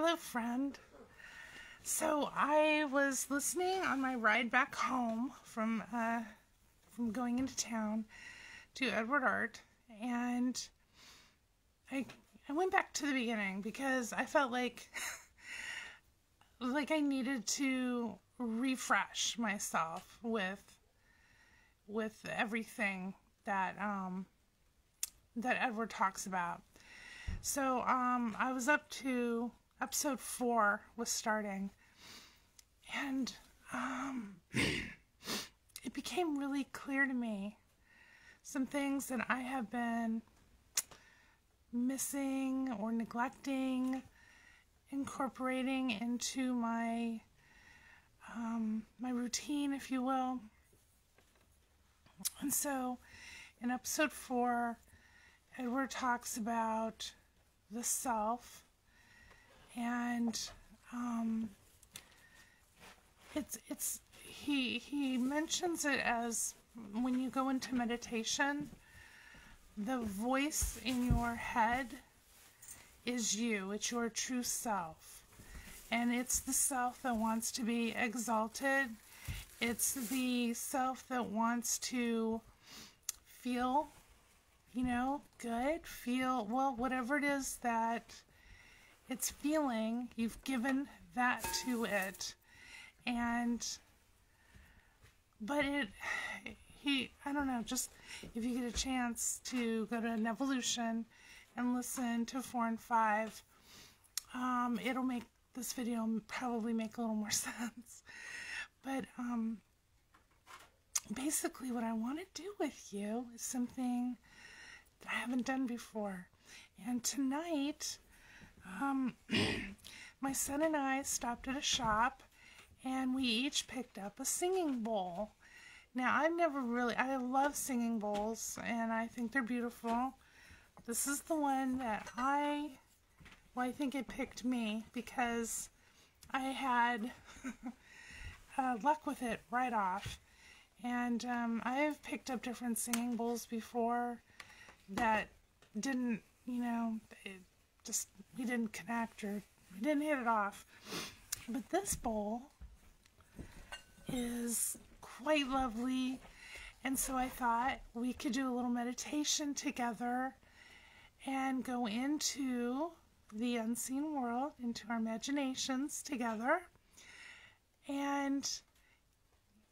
Hello, friend. So I was listening on my ride back home from going into town to Edward Art, and I went back to the beginning because I felt like I needed to refresh myself with everything that Edward talks about. So I was up to episode 4 was starting, and it became really clear to me some things that I have been missing or neglecting incorporating into my my routine, if you will. And so in episode 4, Edward talks about the self, and he mentions it as when you go into meditation, the voice in your head is you. It's your true self, and it's the self that wants to be exalted. It's the self that wants to feel, good, feel, whatever it is that it's feeling, you've given that to it. But I don't know, just if you get a chance to go to Nevolution and listen to 4 and 5, it'll make this video probably make a little more sense. But basically what I want to do with you is something that I haven't done before. And tonight, my son and I stopped at a shop, and we each picked up a singing bowl. Now, I love singing bowls, and I think they're beautiful. This is the one that I think it picked me because I had luck with it right off. And I've picked up different singing bowls before that didn't, we didn't connect, or we didn't hit it off. But this bowl is quite lovely, and so I thought we could do a little meditation together and go into the unseen world, into our imaginations together, and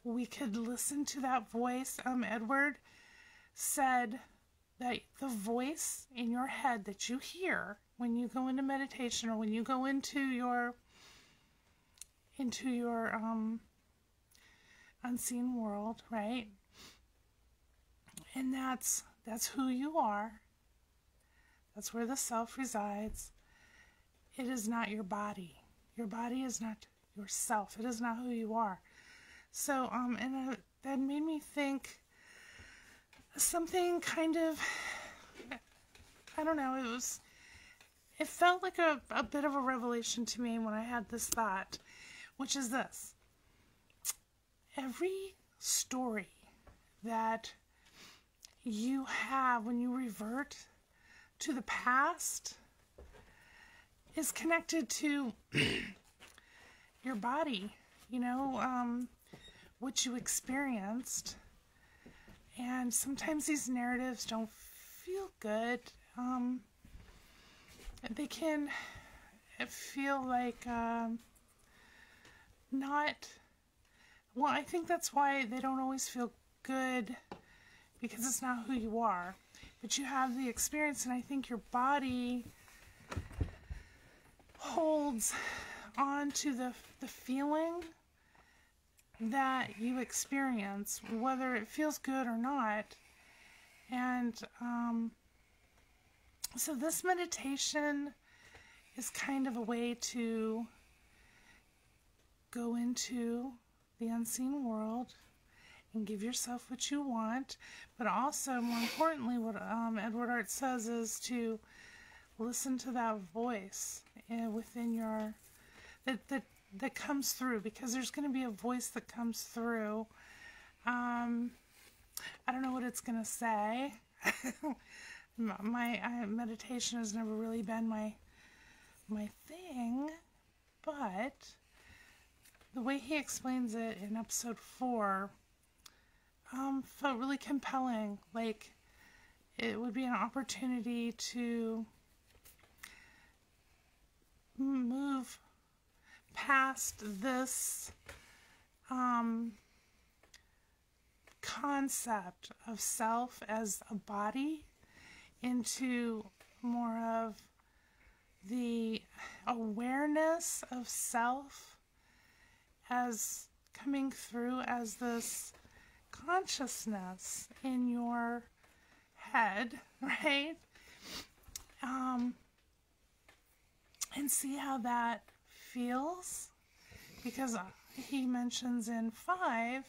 we could listen to that voice. Edward said that the voice in your head that you hear when you go into meditation, or when you go into your unseen world, right? And that's who you are. That's where the self resides. It is not your body. Your body is not yourself. It is not who you are. So, that made me think something kind of, I don't know, it felt like a bit of a revelation to me when I had this thought, which is this. Every story that you have when you revert to the past is connected to your body, what you experienced. And sometimes these narratives don't feel good. They can feel like I think that's why they don't always feel good, because it's not who you are. But you have the experience, and I think your body holds on to the feeling that you experience, whether it feels good or not. And so this meditation is kind of a way to go into the unseen world and give yourself what you want, but also, more importantly, what Edward Art says is to listen to that voice within your that comes through, because there's going to be a voice that comes through. I don't know what it's going to say. My meditation has never really been my my thing, but the way he explains it in episode 4 felt really compelling. Like it would be an opportunity to move past this concept of self as a body into more of the awareness of self as coming through as this consciousness in your head, right? And see how that feels, because he mentions in 5, I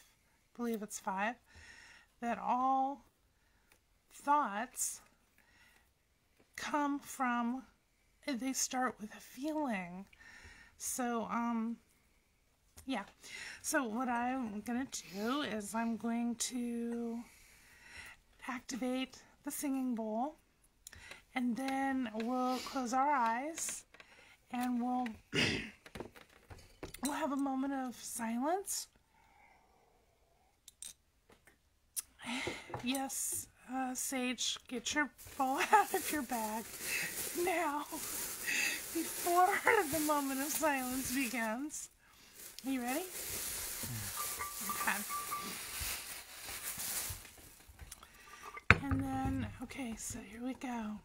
believe it's 5, that all thoughts come from, they start with a feeling. So, yeah. So what I'm going to do is I'm going to activate the singing bowl, and then we'll close our eyes and we'll have a moment of silence. Yes, Sage, get your bowl out of your bag now, before the moment of silence begins. Are you ready? Okay. And then, okay, so here we go.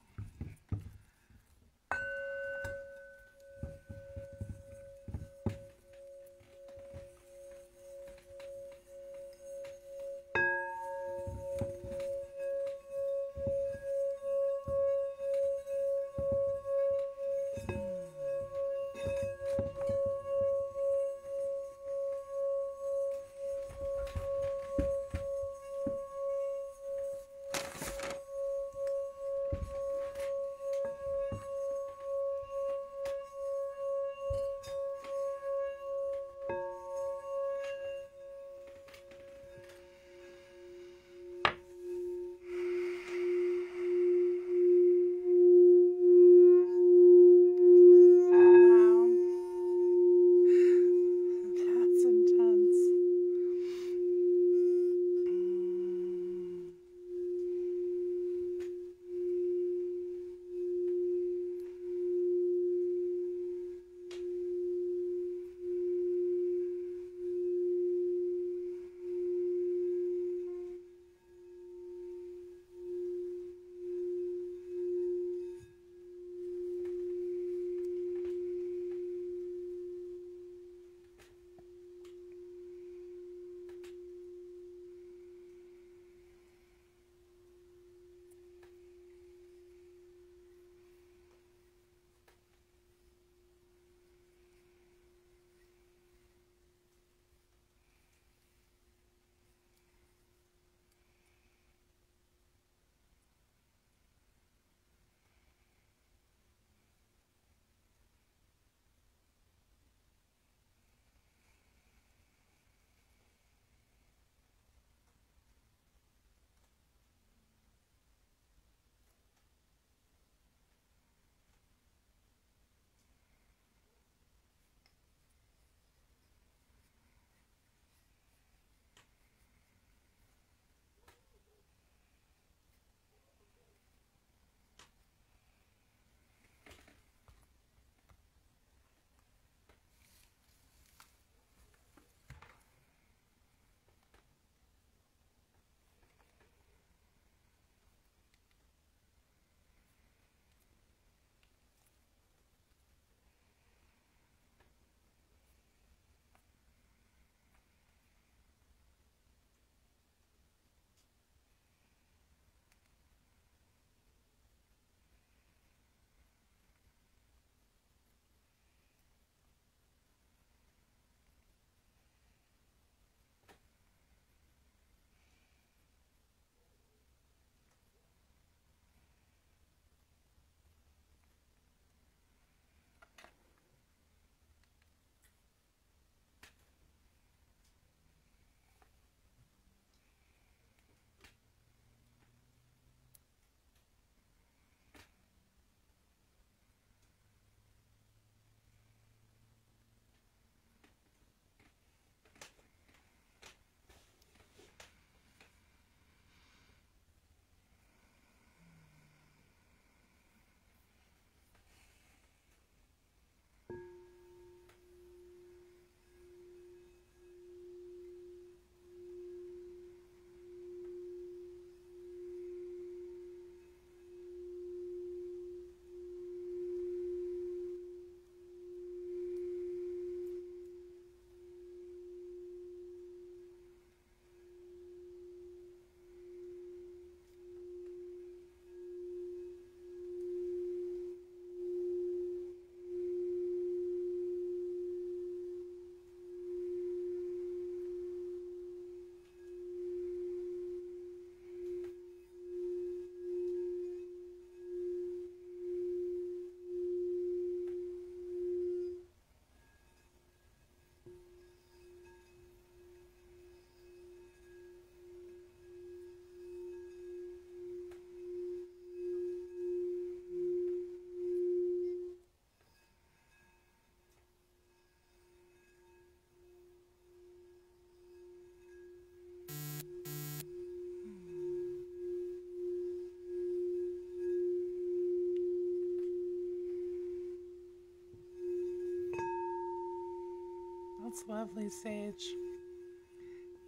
It's lovely, Sage.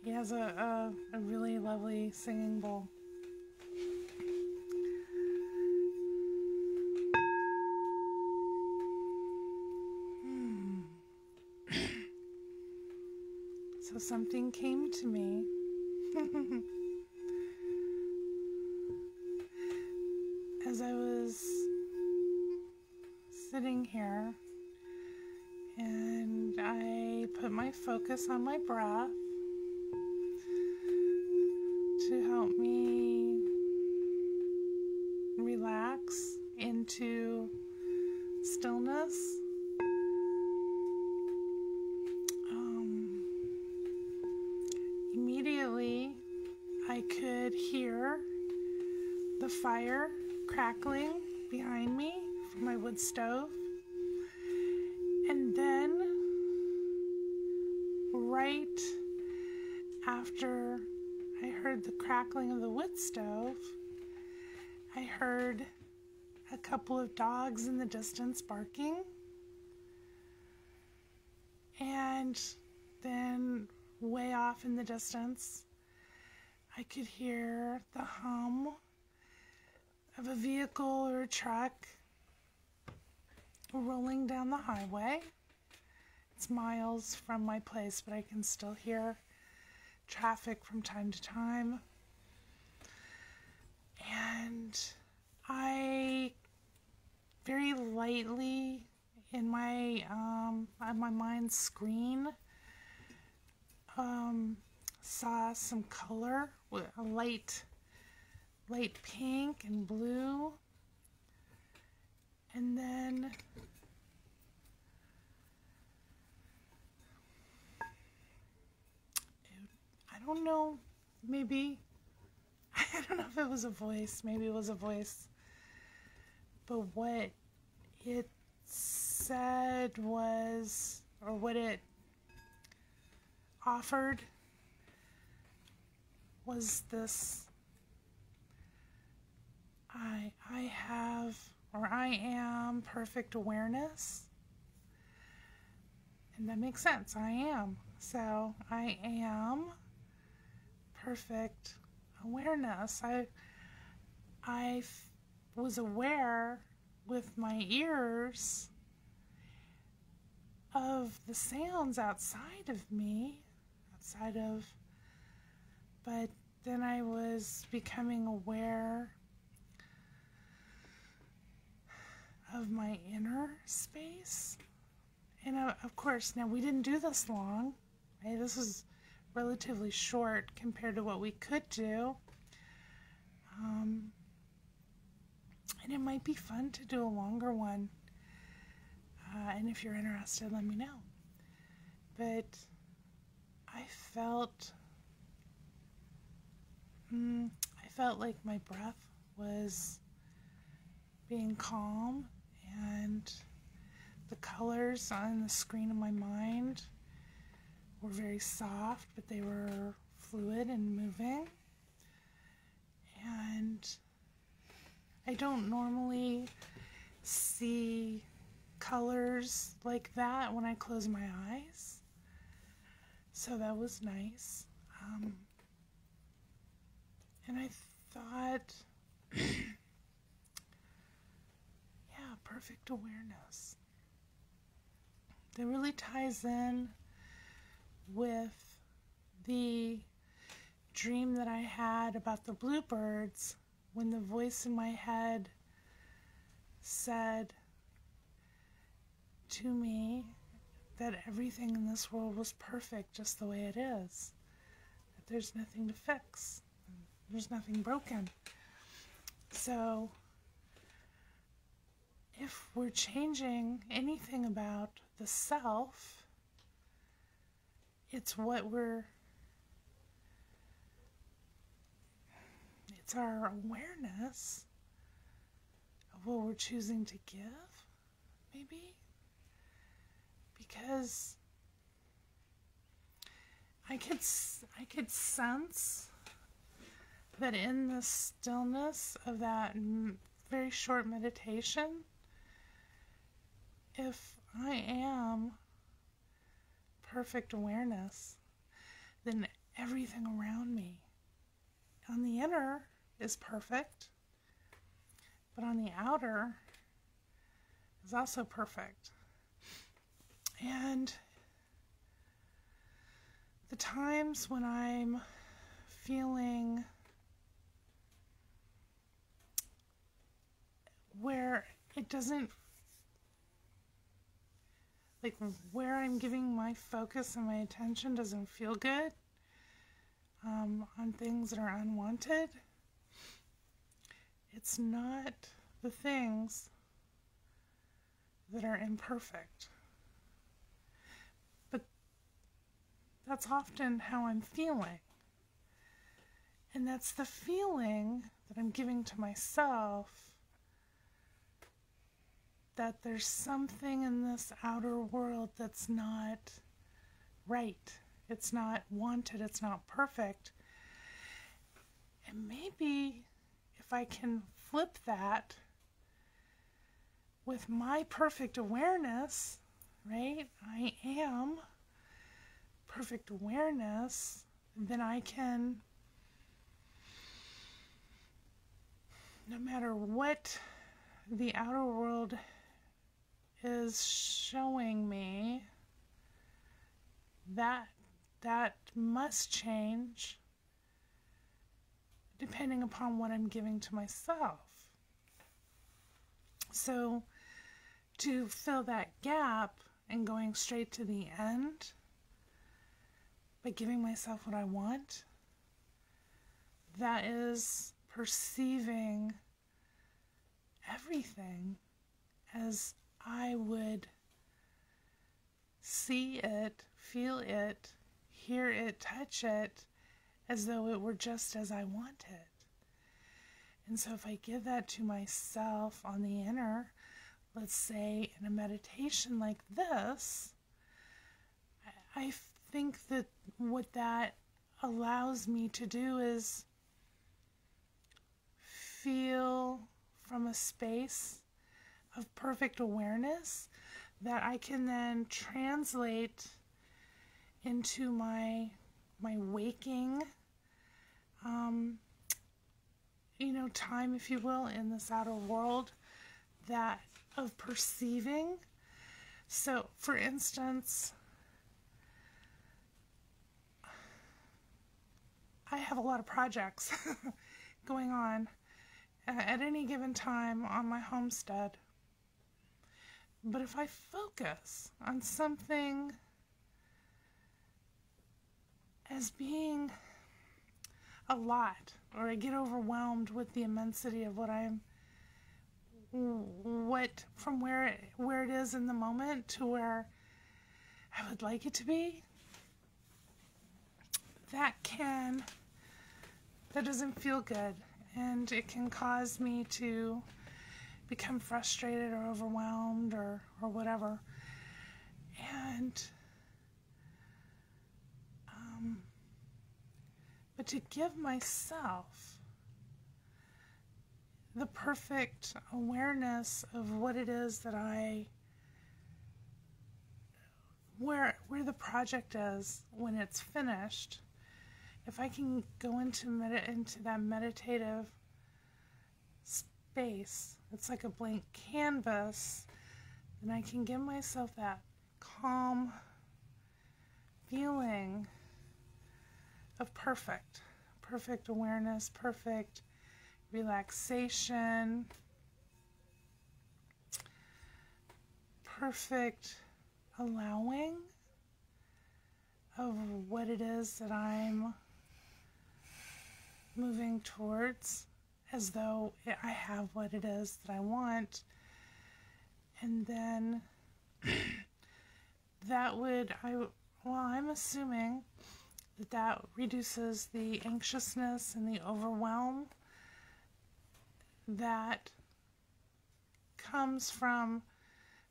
He has a really lovely singing bowl. So something came to me. As I was sitting here, and I put my focus on my breath to help me relax into stillness. Immediately, I could hear the fire crackling behind me from my wood stove. And then, right after I heard the crackling of the wood stove, I heard a couple of dogs in the distance barking. And then, way off in the distance, I could hear the hum of a vehicle or a truck rolling down the highway. It's miles from my place, but I can still hear traffic from time to time. And I very lightly in my on my mind's screen saw some color, a light pink and blue, and then I don't know, maybe, I don't know if it was a voice, maybe it was a voice, but what it said was, or what it offered was this: I have, or I am perfect awareness. And that makes sense. I am. So I am perfect awareness. I was aware with my ears of the sounds outside of me, but then I was becoming aware of my inner space. And of course, now we didn't do this long. Right? This is relatively short compared to what we could do. And it might be fun to do a longer one. And if you're interested, let me know. But I felt like my breath was being calm, and the colors on the screen of my mind were very soft, but they were fluid and moving. And I don't normally see colors like that when I close my eyes, so that was nice. And I thought, yeah, perfect awareness. That really ties in with the dream that I had about the bluebirds, when the voice in my head said to me that everything in this world was perfect just the way it is, that there's nothing to fix, there's nothing broken. So if we're changing anything about the self, it's our awareness of what we're choosing to give, maybe. Because I could sense that in the stillness of that very short meditation, if I am perfect awareness, then everything around me on the inner is perfect, but on the outer is also perfect. And the times when I'm feeling where it doesn't, like where I'm giving my focus and my attention doesn't feel good, on things that are unwanted, it's not the things that are imperfect. But that's often how I'm feeling. And that's the feeling that I'm giving to myself, that there's something in this outer world that's not right. It's not wanted. It's not perfect. And maybe if I can flip that with my perfect awareness, right? I am perfect awareness, then I can, no matter what the outer world is showing me, that must change depending upon what I'm giving to myself. So to fill that gap and going straight to the end by giving myself what I want, that is perceiving everything as I would see it, feel it, hear it, touch it, as though it were just as I want it. And so if I give that to myself on the inner, let's say in a meditation like this, I think that what that allows me to do is feel from a space of perfect awareness that I can then translate into my waking time, if you will, in this outer world, that of perceiving. So for instance, I have a lot of projects going on at any given time on my homestead. But if I focus on something as being a lot, or I get overwhelmed with the immensity of from where it is in the moment to where I would like it to be, that doesn't feel good, and it can cause me to become frustrated or overwhelmed or whatever. And but to give myself the perfect awareness of what it is that where the project is when it's finished, if I can go into that meditative space, it's like a blank canvas, then I can give myself that calm feeling of perfect awareness, perfect relaxation, perfect allowing of what it is that I'm moving towards, as though I have what it is that I want. And then I'm assuming that reduces the anxiousness and the overwhelm that comes from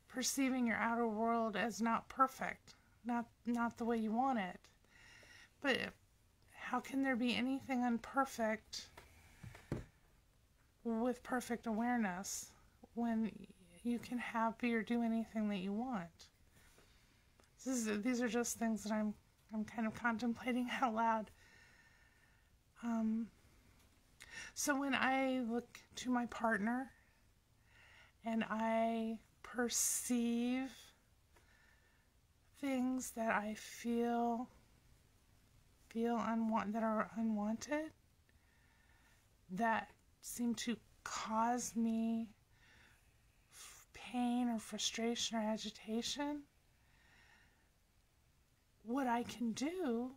perceiving your outer world as not perfect, not the way you want it. But how can there be anything imperfect with perfect awareness when you can be or do anything that you want? These are just things that I'm kind of contemplating out loud. So when I look to my partner and I perceive things that I feel that are unwanted, that seem to cause me pain or frustration or agitation, what I can do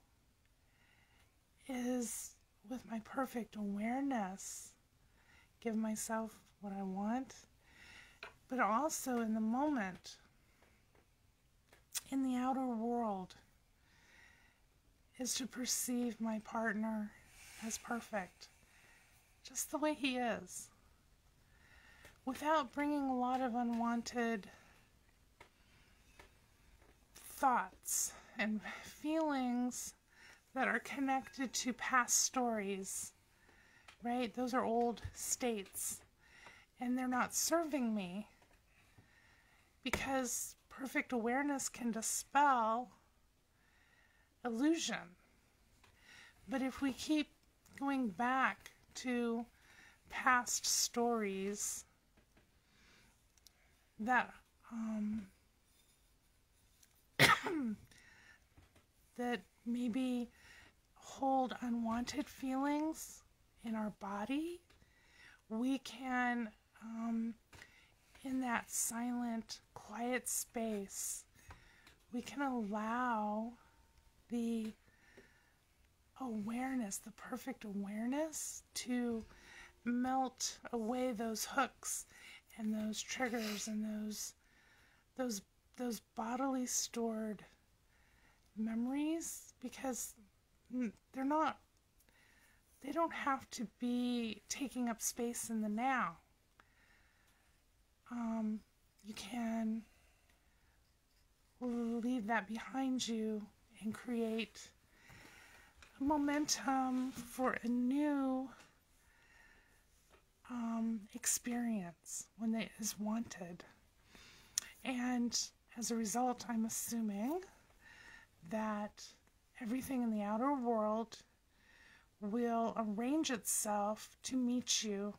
is, with my perfect awareness, give myself what I want, but also in the moment, in the outer world, is to perceive my partner as perfect, just the way he is, without bringing a lot of unwanted thoughts and feelings that are connected to past stories, right? Those are old states, and they're not serving me, because perfect awareness can dispel illusion. But if we keep going back to past stories that that maybe hold unwanted feelings in our body, we can, in that silent, quiet space, we can allow the awareness, the perfect awareness, to melt away those hooks and those triggers and those bodily stored memories, because they don't have to be taking up space in the now. You can leave that behind you and create a momentum for a new experience when it is wanted. And as a result, I'm assuming that everything in the outer world will arrange itself to meet you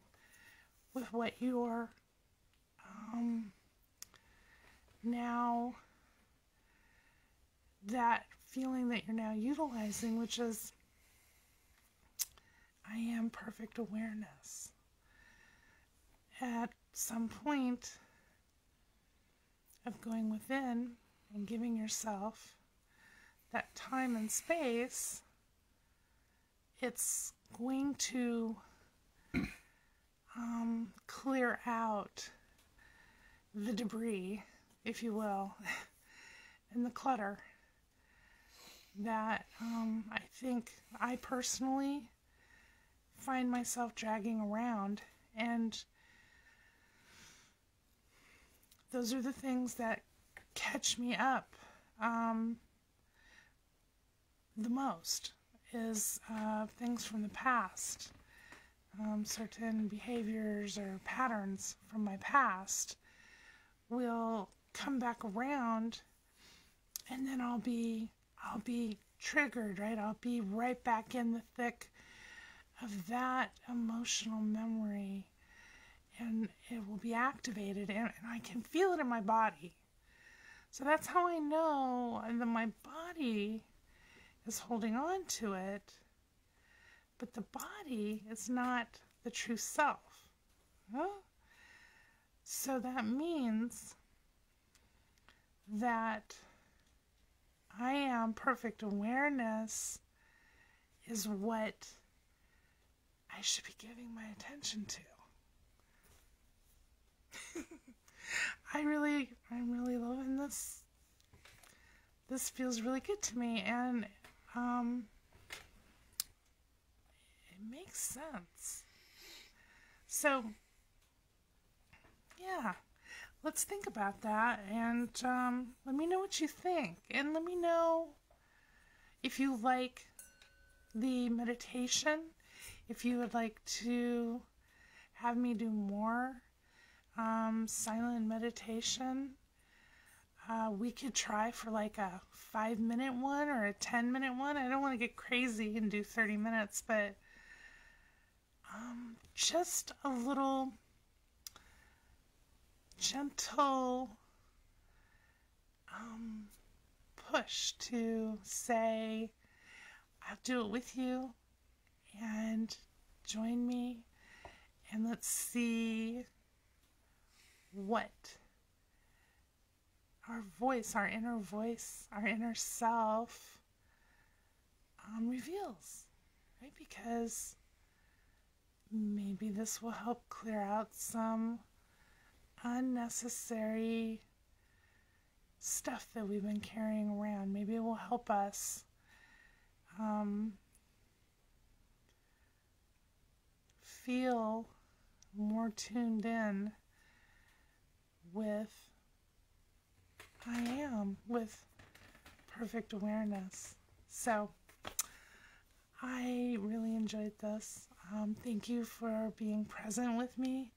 with what you're now, that feeling that you're now utilizing, which is, I am perfect awareness. At some point of going within and giving yourself that time and space, it's going to clear out the debris, if you will, and the clutter that I think I personally find myself dragging around. And those are the things that catch me up the most, is things from the past, certain behaviors or patterns from my past will come back around, and then I'll be triggered, right? I'll be right back in the thick of that emotional memory, and it will be activated, and I can feel it in my body. So that's how I know that my body is holding on to it, but the body is not the true self. Huh? So that means that I am perfect awareness is what I should be giving my attention to. I'm really loving this. This feels really good to me, and it makes sense. So, yeah, let's think about that, and let me know what you think, and let me know if you like the meditation, if you would like to have me do more silent meditation. We could try for like a 5-minute one or a 10-minute one. I don't want to get crazy and do 30 minutes, but just a little gentle push to say, I'll do it with you, and join me, and let's see what our voice, our inner self reveals, right? Because maybe this will help clear out some unnecessary stuff that we've been carrying around. Maybe it will help us feel more tuned in with with perfect awareness. So I really enjoyed this. Thank you for being present with me.